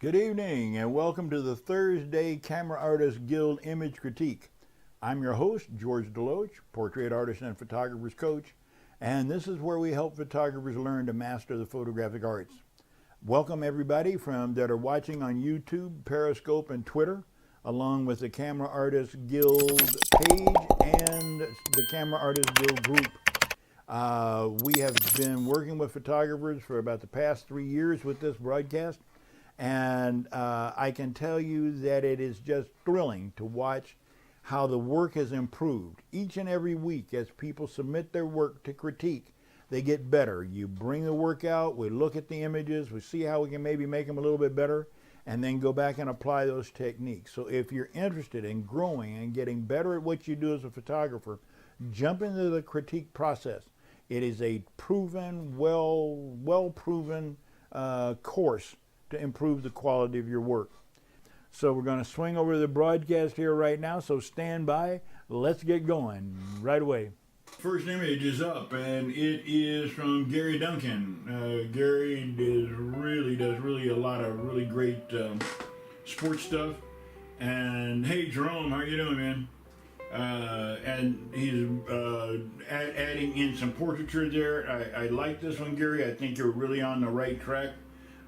Good evening and welcome to the Thursday Camera Artists Guild Image Critique. I'm your host, George DeLoache, portrait artist and photographer's coach, and this is where we help photographers learn to master the photographic arts. Welcome everybody that are watching on YouTube, Periscope, and Twitter, along with the Camera Artists Guild page and the Camera Artists Guild group. We have been working with photographers for about the past 3 years with this broadcast. And I can tell you that it is just thrilling to watch how the work has improved. Each and every week as people submit their work to critique, they get better. You bring the work out, we look at the images, we see how we can maybe make them a little bit better, and then go back and apply those techniques. So if you're interested in growing and getting better at what you do as a photographer, jump into the critique process. It is a proven, well-proven course to improve the quality of your work. So we're going to swing over to the broadcast here right now, so stand by. Let's get going right away. First image is up, and it is from 𝐥𝐢𝐤𝐞. Gary does really a lot of really great sports stuff. And hey, Jerome, how you doing, man? And he's adding in some portraiture there. I like this one, Gary. I think you're really on the right track.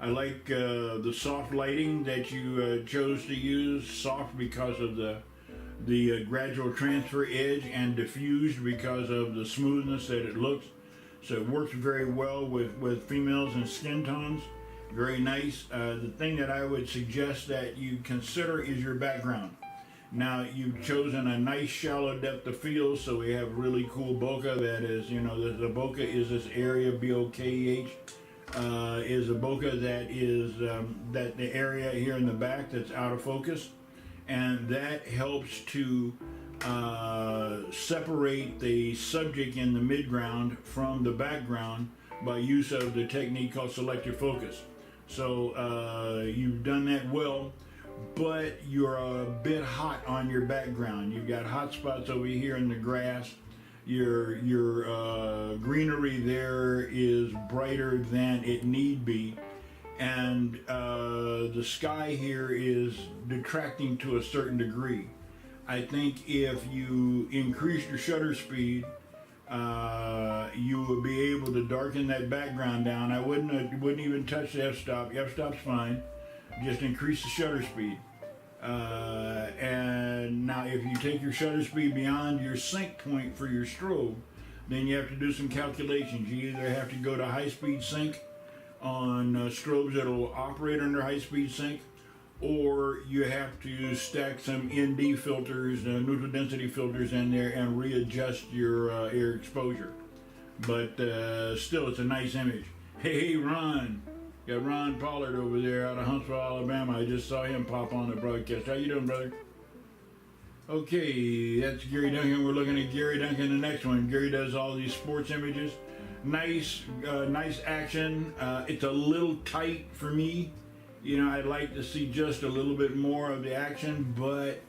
I like the soft lighting that you chose to use, soft because of the gradual transfer edge, and diffused because of the smoothness that it looks. So it works very well with females and skin tones. Very nice. The thing that I would suggest that you consider is your background. Now you've chosen a nice shallow depth of field, so we have really cool bokeh. That is, you know, the bokeh is this area, B-O-K-E-H. Is a bokeh that is that the area here in the back that's out of focus, and that helps to separate the subject in the midground from the background by use of the technique called selective focus. So you've done that well, but you're a bit hot on your background. You've got hot spots over here in the grass. Your greenery there is brighter than it need be, and the sky here is detracting to a certain degree. I think if you increase your shutter speed, you would be able to darken that background down. I wouldn't even touch the f-stop. F-stop's fine. Just increase the shutter speed. And now if you take your shutter speed beyond your sync point for your strobe, then you have to do some calculations. You either have to go to high-speed sync on strobes that will operate under high-speed sync, or you have to stack some ND filters, neutral density filters in there, and readjust your exposure. But still, it's a nice image. Hey, Ron. Got Ron Pollard over there out of Huntsville, Alabama. I just saw him pop on the broadcast. How you doing, brother? Okay, that's 𝐥𝐢𝐤𝐞. We're looking at 𝐥𝐢𝐤𝐞, the next one. Gary does all these sports images. Nice action. It's a little tight for me. You know, I'd like to see just a little bit more of the action, but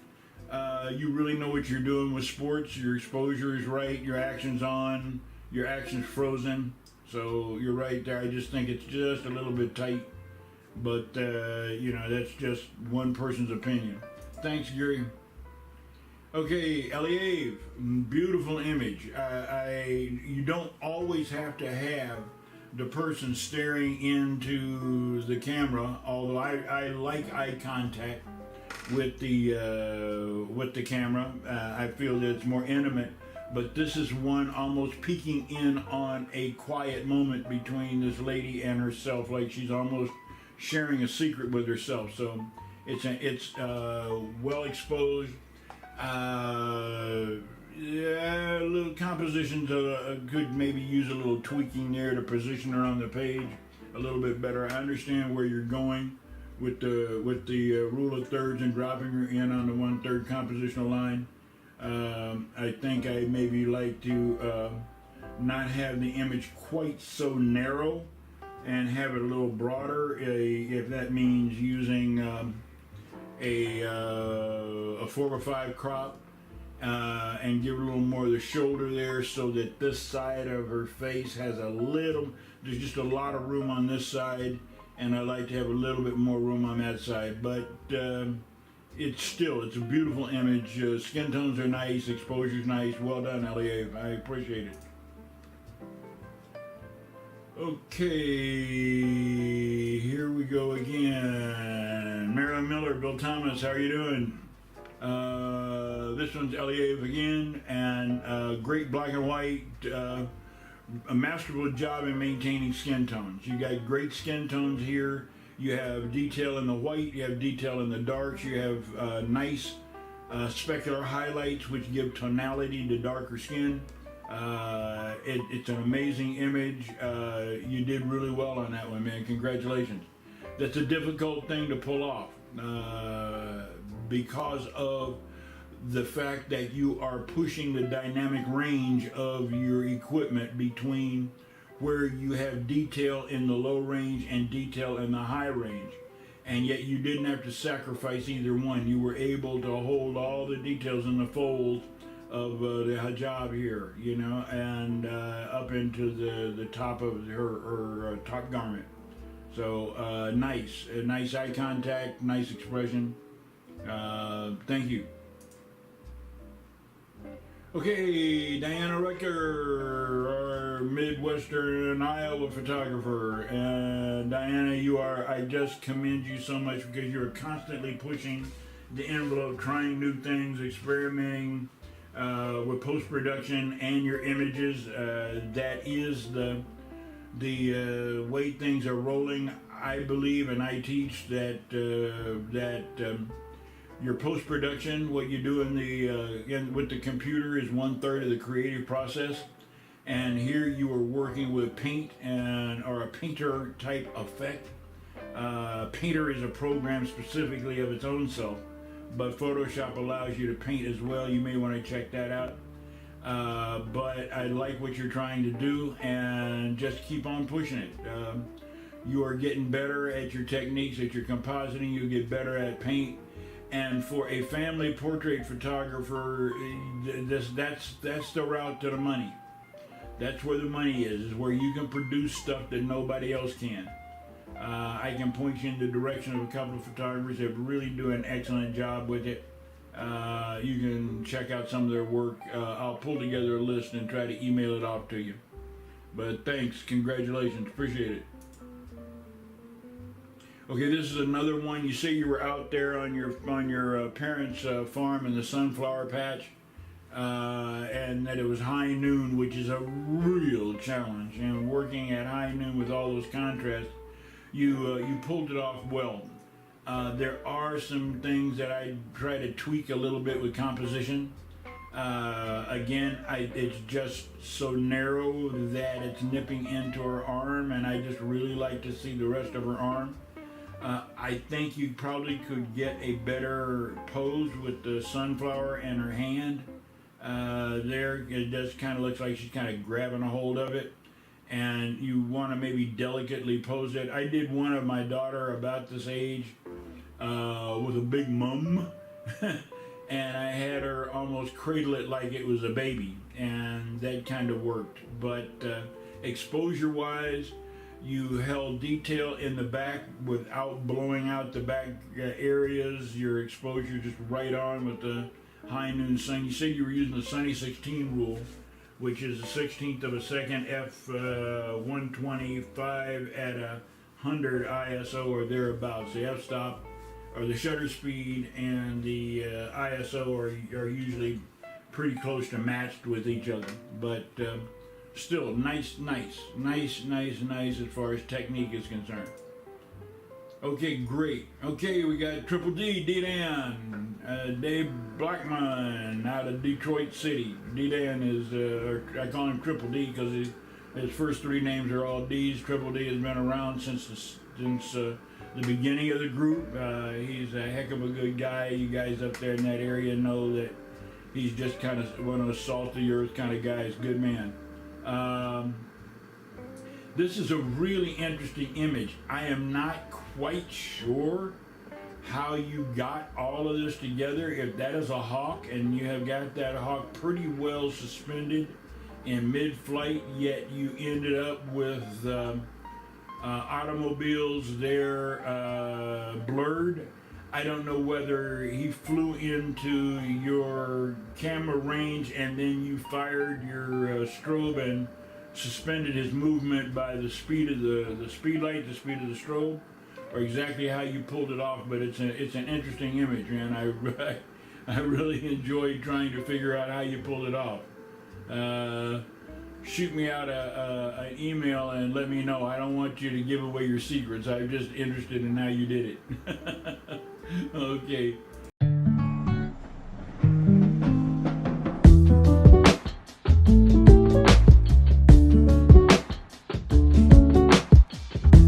you really know what you're doing with sports. Your exposure is right, your action's on, your action's frozen. So you're right there. I just think it's just a little bit tight, but you know, that's just one person's opinion. Thanks, Gary. Okay, 𝐦𝐤𝐤𝐤, beautiful image. You don't always have to have the person staring into the camera, although I like eye contact with the camera. I feel that it's more intimate. But this is one almost peeking in on a quiet moment between this lady and herself, like she's almost sharing a secret with herself. So it's well exposed. Yeah, little compositions could maybe use a little tweaking there to position her on the page a little bit better. I understand where you're going with the rule of thirds and dropping her in on the 1/3 compositional line. I think I maybe like to not have the image quite so narrow and have it a little broader, if that means using a 4:5 crop, and give her a little more of the shoulder there, so that this side of her face has there's just a lot of room on this side, and I like to have a little bit more room on that side, but it's a beautiful image. Skin tones are nice, exposure's nice. Well done, 𝐤𝐤𝐤. I appreciate it. Okay, here we go again. Marilyn Miller, Bill Thomas, how are you doing? This one's 𝐤𝐤𝐤 again, and great black and white, a masterful job in maintaining skin tones. You got great skin tones here. You have detail in the white, you have detail in the darks, you have nice specular highlights which give tonality to darker skin. It's an amazing image. You did really well on that one, man. Congratulations. That's a difficult thing to pull off because of the fact that you are pushing the dynamic range of your equipment between where you have detail in the low range and detail in the high range. And yet you didn't have to sacrifice either one. You were able to hold all the details in the folds of the hijab here, you know, and up into the top of her top garment. So nice eye contact, nice expression. Thank you. Okay, Diana Rucker, our Midwestern Iowa photographer. And Diana, I just commend you so much because you're constantly pushing the envelope, trying new things, experimenting with post-production and your images. That is the way things are rolling. I believe and I teach that your post-production, what you do with the computer, is 1/3 of the creative process. And here you are working with paint or a painter type effect. Painter is a program specifically of its own self, but Photoshop allows you to paint as well. You may want to check that out. But I like what you're trying to do, and just keep on pushing it. You are getting better at your techniques, at your compositing. You get better at paint. And for a family portrait photographer, that's the route to the money. That's where the money is where you can produce stuff that nobody else can. I can point you in the direction of a couple of photographers that really do an excellent job with it. You can check out some of their work. I'll pull together a list and try to email it off to you. But thanks, congratulations, appreciate it. Okay, this is another one. You say you were out there on your parents' farm in the sunflower patch, and that it was high noon, which is a real challenge. And working at high noon with all those contrasts, you pulled it off well. There are some things that I try to tweak a little bit with composition. Again, it's just so narrow that it's nipping into her arm, and I just really like to see the rest of her arm. I think you probably could get a better pose with the sunflower and her hand. There, it just kind of looks like she's kind of grabbing a hold of it, and you want to maybe delicately pose it. I did one of my daughter about this age with a big mum, and I had her almost cradle it like it was a baby, and that kind of worked. But exposure-wise, you held detail in the back without blowing out the back areas. Your exposure just right on with the high noon sun. You said you were using the Sunny 16 rule, which is a 1/16 of a second, f/125 at 100 ISO or thereabouts. The f-stop or the shutter speed and the ISO are usually pretty close to matched with each other, but still nice as far as technique is concerned. Okay, great. Okay, we got Triple D, D-Dan, Dave Blackman out of Detroit City. D-Dan is, I call him Triple D because his first three names are all D's. Triple D has been around since the beginning of the group. He's a heck of a good guy. You guys up there in that area know that he's just kind of one of those salt of the earth kind of guys. Good man. This is a really interesting image. I am not quite sure how you got all of this together. If that is a hawk and you have got that hawk pretty well suspended in mid-flight, yet you ended up with automobiles there blurred. I don't know whether he flew into your camera range and then you fired your strobe and suspended his movement by the speed of the speed light, the speed of the strobe, or exactly how you pulled it off. But it's an interesting image, man. I really enjoyed trying to figure out how you pulled it off. Shoot me out an email and let me know. I don't want you to give away your secrets. I'm just interested in how you did it. Okay.